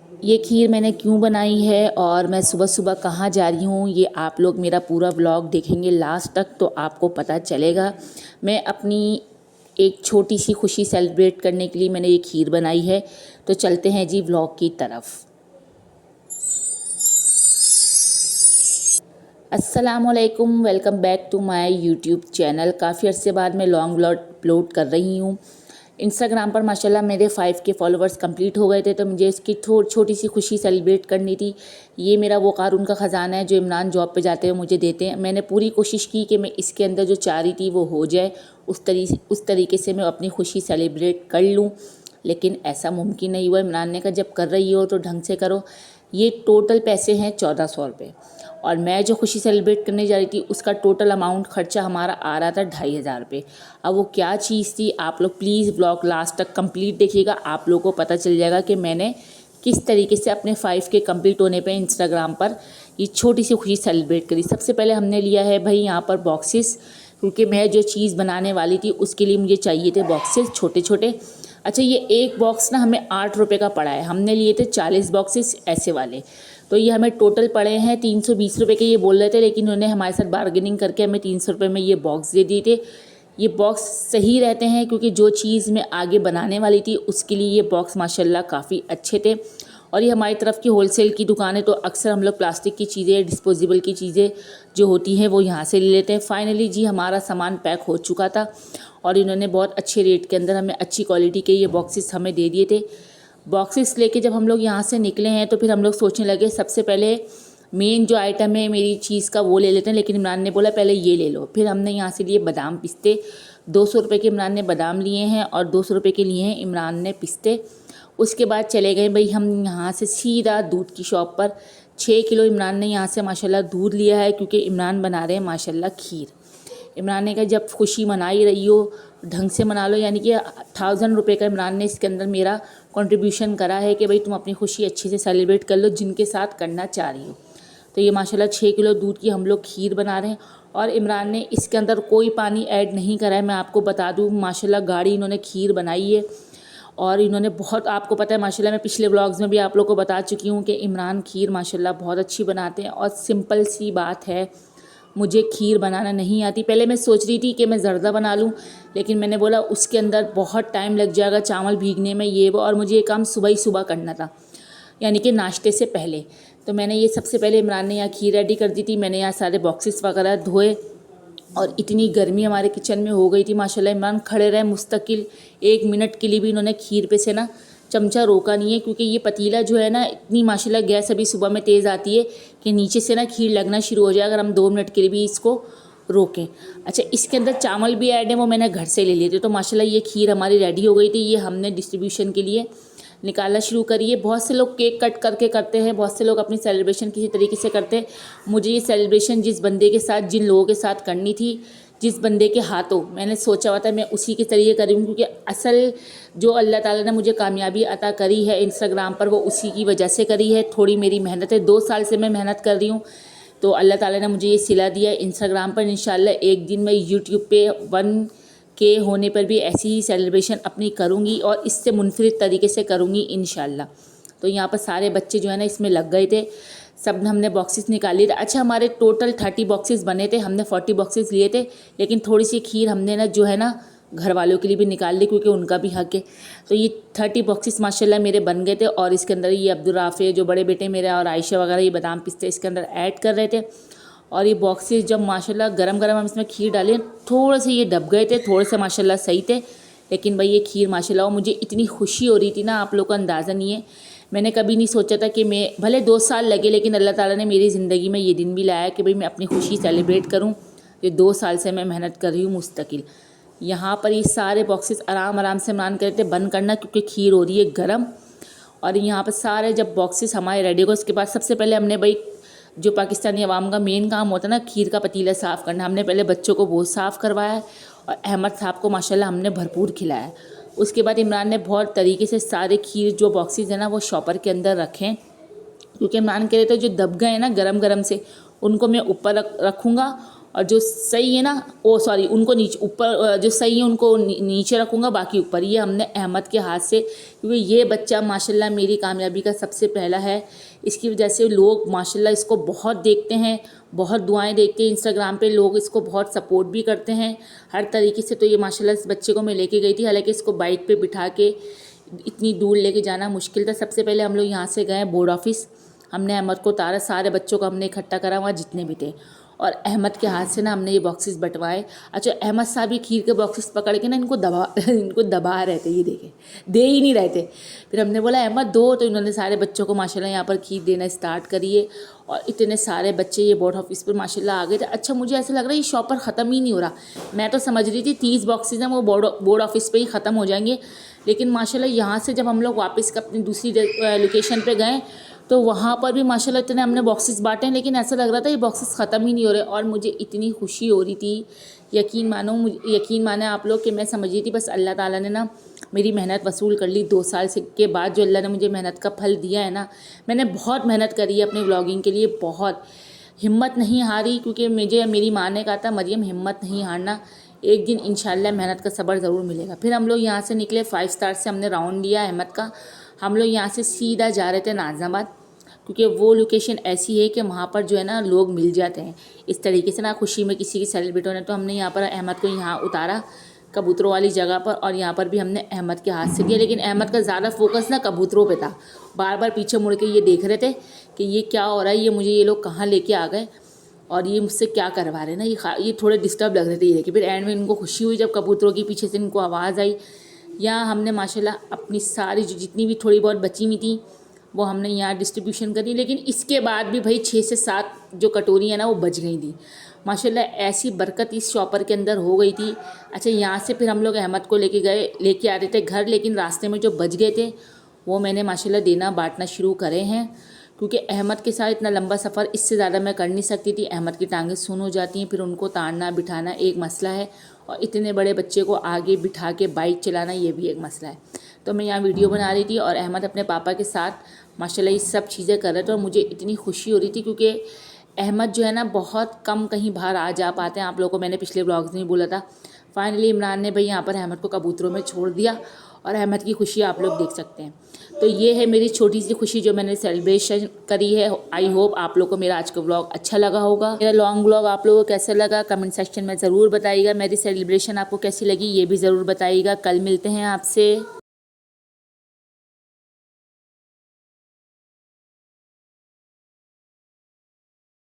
ये खीर मैंने क्यों बनाई है और मैं सुबह सुबह कहाँ जा रही हूँ, ये आप लोग मेरा पूरा व्लॉग देखेंगे लास्ट तक तो आपको पता चलेगा। मैं अपनी एक छोटी सी खुशी सेलिब्रेट करने के लिए मैंने ये खीर बनाई है। तो चलते हैं जी व्लॉग की तरफ। अस्सलामुअलैकुम, welcome back to my YouTube channel. काफ़ी अर्से बाद मैं लॉन्ग व्लॉग अपलोड कर रही हूँ। इंस्टाग्राम पर माशाल्लाह मेरे 5 के फॉलोवर्स कंप्लीट हो गए थे, तो मुझे इसकी छोटी सी खुशी सेलिब्रेट करनी थी। ये मेरा वो कारून का ख़जाना है जो इमरान जॉब पे जाते हुए मुझे देते हैं। मैंने पूरी कोशिश की कि मैं इसके अंदर जो चाह रही थी वो हो जाए, उस तरीके से मैं अपनी खुशी सेलिब्रेट कर लूँ, लेकिन ऐसा मुमकिन नहीं हुआ। इमरान ने कहा जब कर रही हो तो ढंग से करो। ये टोटल पैसे हैं 1400 रुपये, और मैं जो खुशी सेलिब्रेट करने जा रही थी उसका टोटल अमाउंट खर्चा हमारा आ रहा था 2500 रुपये। अब वो क्या चीज़ थी, आप लोग प्लीज़ ब्लॉग लास्ट तक कंप्लीट देखिएगा, आप लोगों को पता चल जाएगा कि मैंने किस तरीके से अपने 5 के कंप्लीट होने पे इंस्टाग्राम पर ये छोटी सी खुशी सेलिब्रेट करी। सबसे पहले हमने लिया है भाई यहाँ पर बॉक्सेस, क्योंकि मैं जो चीज़ बनाने वाली थी उसके लिए मुझे चाहिए थे बॉक्सेस छोटे छोटे। अच्छा, ये एक बॉक्स ना हमें 8 रुपये का पड़ा है, हमने लिए थे 40 बॉक्सेस ऐसे वाले। तो ये हमें टोटल पड़े हैं 320 रुपये के। ये बोल रहे थे, लेकिन उन्होंने हमारे साथ बार्गेनिंग करके हमें 300 रुपये में ये बॉक्स दे दिए थे। ये बॉक्स सही रहते हैं क्योंकि जो चीज़ मैं आगे बनाने वाली थी उसके लिए ये बॉक्स माशाल्लाह काफ़ी अच्छे थे। और ये हमारी तरफ की होलसेल की दुकान है, तो अक्सर हम लोग प्लास्टिक की चीज़ें, डिस्पोजेबल की चीज़ें जो होती हैं वो यहाँ से ले लेते हैं। फाइनली जी हमारा सामान पैक हो चुका था और इन्होंने बहुत अच्छे रेट के अंदर हमें अच्छी क्वालिटी के ये बॉक्सेस हमें दे दिए थे। बॉक्सेस लेके जब हम लोग यहाँ से निकले हैं तो फिर हम लोग सोचने लगे सबसे पहले मेन जो आइटम है मेरी चीज़ का वो ले लेते हैं, लेकिन इमरान ने बोला पहले ये ले लो। फिर हमने यहाँ से लिए बादाम पिस्ते। 200 रुपये के इमरान ने बादाम लिए हैं और 200 रुपये के लिए हैं इमरान ने पिस्ते। उसके बाद चले गए भाई हम यहाँ से सीधा दूध की शॉप पर। 6 किलो इमरान ने यहाँ से माशाल्लाह दूध लिया है, क्योंकि इमरान बना रहे हैं माशाल्लाह खीर। इमरान ने कहा जब खुशी मना ही रही हो ढंग से मना लो, यानी कि 1000 रुपये का इमरान ने इसके अंदर मेरा कंट्रीब्यूशन करा है कि भाई तुम अपनी खुशी अच्छे से सेलिब्रेट कर लो जिनके साथ करना चाह रही हो। तो ये माशाल्लाह 6 किलो दूध की हम लोग खीर बना रहे हैं, और इमरान ने इसके अंदर कोई पानी ऐड नहीं करा है। मैं आपको बता दूँ माशाल्लाह गाढ़ी इन्होंने खीर बनाई है, और इन्होंने बहुत, आपको पता है माशाल्लाह मैं पिछले व्लॉग्स में भी आप लोग को बता चुकी हूँ कि इमरान खीर माशाल्लाह बहुत अच्छी बनाते हैं। और सिंपल सी बात है, मुझे खीर बनाना नहीं आती। पहले मैं सोच रही थी कि मैं ज़र्दा बना लूँ, लेकिन मैंने बोला उसके अंदर बहुत टाइम लग जाएगा चावल भीगने में ये वो, और मुझे ये काम सुबह ही सुबह करना था, यानी कि नाश्ते से पहले। तो मैंने ये सबसे पहले इमरान ने यहाँ खीर रेडी कर दी थी। मैंने यहाँ सारे बॉक्सेस वगैरह धोए, और इतनी गर्मी हमारे किचन में हो गई थी माशाल्लाह। इमरान खड़े रहे मुस्तकिल, 1 मिनट के लिए भी इन्होंने खीर पे से ना चमचा रोका नहीं है, क्योंकि ये पतीला जो है ना, इतनी माशाल्लाह गैस अभी सुबह में तेज़ आती है कि नीचे से ना खीर लगना शुरू हो जाए अगर हम 2 मिनट के लिए भी इसको रोकें। अच्छा, इसके अंदर चावल भी ऐड है, वो मैंने घर से ले लिए थे। तो माशाल्लाह ये खीर हमारी रेडी हो गई थी। ये हमने डिस्ट्रीब्यूशन के लिए निकालना शुरू करिए। बहुत से लोग केक कट करके करते हैं, बहुत से लोग अपनी सेलिब्रेशन किसी तरीके से करते हैं। मुझे ये सेलिब्रेशन जिस बंदे के साथ, जिन लोगों के साथ करनी थी, जिस बंदे के हाथों मैंने सोचा हुआ था मैं उसी के तरीके करी हूँ, क्योंकि असल जो अल्लाह ताला ने मुझे कामयाबी अता करी है इंस्टाग्राम पर वो उसी की वजह से करी है। थोड़ी मेरी मेहनत है, 2 साल से मैं मेहनत कर रही हूँ, तो अल्लाह ताला ने मुझे ये सिला दिया है इंस्टाग्राम पर। इंशाल्लाह एक दिन मैं यूट्यूब पे 1 के होने पर भी ऐसी ही सेलिब्रेशन अपनी करूँगी, और इससे मुनफरिद तरीके से करूँगी इंशाल्लाह। तो यहाँ पर सारे बच्चे जो है ना इसमें लग गए थे, सब हमने बॉक्सेस निकाल लिए थे। अच्छा, हमारे टोटल 30 बॉक्सेस बने थे, हमने 40 बॉक्सेस लिए थे, लेकिन थोड़ी सी खीर हमने ना जो है ना घर वालों के लिए भी निकाल ली, क्योंकि उनका भी हक है। तो ये 30 बॉक्सेस माशाल्लाह मेरे बन गए थे, और इसके अंदर ये अब्दुल राफ़े जो बड़े बेटे मेरे और आयशा वगैरह ये बादाम पिस्ते इसके अंदर ऐड कर रहे थे। और ये बॉक्सेस जब माशाल्लाह गरम गरम हम इसमें खीर डालें, थोड़े से ये दब गए थे, थोड़े से माशाल्लाह सही थे, लेकिन भाई ये खीर माशाल्लाह, और मुझे इतनी खुशी हो रही थी ना, आप लोगों को अंदाज़ा नहीं है। मैंने कभी नहीं सोचा था कि मैं, भले 2 साल लगे, लेकिन अल्लाह ताला ने मेरी ज़िंदगी में ये दिन भी लाया कि भाई मैं अपनी खुशी सेलिब्रेट करूँ। ये 2 साल से मैं मेहनत कर रही हूँ मुस्तकिल। यहाँ पर ये सारे बॉक्सेस आराम आराम से मान करते बंद करना, क्योंकि खीर हो रही है गर्म। और यहाँ पर सारे जब बॉक्सेस हमारे रेडी हो, उसके बाद सबसे पहले हमने भाई, जो पाकिस्तानी अवाम का मेन काम होता है ना खीर का पतीला साफ़ करना, हमने पहले बच्चों को वो साफ़ करवाया है, और अहमद साहब को माशाल्लाह हमने भरपूर खिलाया है। उसके बाद इमरान ने बहुत तरीके से सारे खीर जो बॉक्सेस है ना वो शॉपर के अंदर रखें, क्योंकि इमरान कह रहे थे जो दब गए ना गरम गरम से उनको मैं ऊपर रखूँगा, और जो सही है ना सॉरी उनको नीचे ऊपर, जो सही है उनको नीचे रखूँगा, बाकी ऊपर। ये हमने अहमद के हाथ से, क्योंकि ये बच्चा माशाल्लाह मेरी कामयाबी का सबसे पहला है। इसकी वजह से लोग माशाल्लाह इसको बहुत देखते हैं, बहुत दुआएं देखते हैं। इंस्टाग्राम पे लोग इसको बहुत सपोर्ट भी करते हैं हर तरीके से। तो ये माशाल्लाह इस बच्चे को मैं लेके गई थी, हालांकि इसको बाइक पे बिठा के इतनी दूर लेके जाना मुश्किल था। सबसे पहले हम लोग यहाँ से गए बोर्ड ऑफिस, हमने अहमद को उतारा, सारे बच्चों को हमने इकट्ठा करा वहाँ जितने भी थे, और अहमद के हाथ से ना हमने ये बॉक्सेस बंटवाए। अच्छा, अहमद साहब ये खीर के बॉक्सेस पकड़ के ना इनको दबा रहे थे, ये देखे दे ही नहीं रहे थे। फिर हमने बोला अहमद दो, तो इन्होंने सारे बच्चों को माशाल्लाह यहाँ पर खीर देना स्टार्ट करिए, और इतने सारे बच्चे ये बोर्ड ऑफिस पर माशाल्लाह आ गए थे। अच्छा, मुझे ऐसा लग रहा है ये शॉपर ख़त्म ही नहीं हो रहा। मैं तो समझ रही थी 30 बॉक्सेस हैं वो बोर्ड ऑफिस पर ही ख़त्म हो जाएंगे, लेकिन माशाल्लाह यहाँ से जब हम लोग वापस अपनी दूसरी लोकेशन पर गए तो वहाँ पर भी माशाल्लाह इतने हमने बॉक्सेस बांटे हैं, लेकिन ऐसा लग रहा था ये बॉक्सेस ख़त्म ही नहीं हो रहे। और मुझे इतनी खुशी हो रही थी, यकीन माने आप लोग, कि मैं समझ रही थी बस अल्लाह ताला ने ना मेरी मेहनत वसूल कर ली। 2 साल से के बाद जो अल्लाह ने मुझे मेहनत का फल दिया है ना, मैंने बहुत मेहनत करी है अपने व्लॉगिंग के लिए, बहुत हिम्मत नहीं हारी, क्योंकि मेरी माँ ने कहा था मरियम हिम्मत नहीं हारना, एक दिन इंशाल्लाह मेहनत का सब्र ज़रूर मिलेगा। फिर हम लोग यहाँ से निकले, 5 स्टार से हमने राउंड लिया अहमद का। हम लोग यहाँ से सीधा जा रहे थे नाज़ाबाद, क्योंकि वो लोकेशन ऐसी है कि वहाँ पर जो है ना लोग मिल जाते हैं इस तरीके से ना, खुशी में किसी की सेलिब्रेट होने। तो हमने यहाँ पर अहमद को यहाँ उतारा कबूतरों वाली जगह पर, और यहाँ पर भी हमने अहमद के हाथ से दिया, लेकिन अहमद का ज़्यादा फोकस ना कबूतरों पे था। बार बार पीछे मुड़ के ये देख रहे थे कि ये क्या हो रहा है, ये लोग कहाँ लेके आ गए और ये मुझसे क्या करवा रहे हैं ना, ये थोड़े डिस्टर्ब लग रहे थे ये देखिए। फिर एंड में इनको खुशी हुई जब कबूतरों की पीछे से इनको आवाज़ आई। यहाँ हमने माशाल्लाह अपनी सारी जो जितनी भी थोड़ी बहुत बची हुई थी वो हमने यहाँ डिस्ट्रीब्यूशन करी, लेकिन इसके बाद भी भाई 6 से 7 जो कटोरी है ना वो बच गई थी। माशाल्लाह ऐसी बरकत इस शॉपर के अंदर हो गई थी। अच्छा, यहाँ से फिर हम लोग अहमद को लेके आ रहे थे घर, लेकिन रास्ते में जो बच गए थे वो मैंने माशाल्लाह देना बांटना शुरू करे हैं, क्योंकि अहमद के साथ इतना लंबा सफ़र इससे ज़्यादा मैं कर नहीं सकती थी। अहमद की टांगें सुन हो जाती हैं, फिर उनको तारना बिठाना एक मसला है, और इतने बड़े बच्चे को आगे बिठा के बाइक चलाना ये भी एक मसला है। तो मैं यहाँ वीडियो बना रही थी और अहमद अपने पापा के साथ माशाल्लाह ये सब चीज़ें कर रहे थे, और मुझे इतनी खुशी हो रही थी, क्योंकि अहमद जो है ना बहुत कम कहीं बाहर आ जा पाते हैं। आप लोगों को मैंने पिछले ब्लॉग्स में बोला था। फाइनली इमरान ने भाई यहाँ पर अहमद को कबूतरों में छोड़ दिया, और अहमद की खुशी आप लोग देख सकते हैं। तो ये है मेरी छोटी सी खुशी जो मैंने सेलिब्रेशन करी है। आई होप आप लोग को मेरा आज का व्लॉग अच्छा लगा होगा। मेरा लॉन्ग व्लॉग आप लोगों को कैसा लगा कमेंट सेक्शन में ज़रूर बताइएगा। मेरी सेलिब्रेशन आपको कैसी लगी ये भी ज़रूर बताइएगा। कल मिलते हैं आपसे।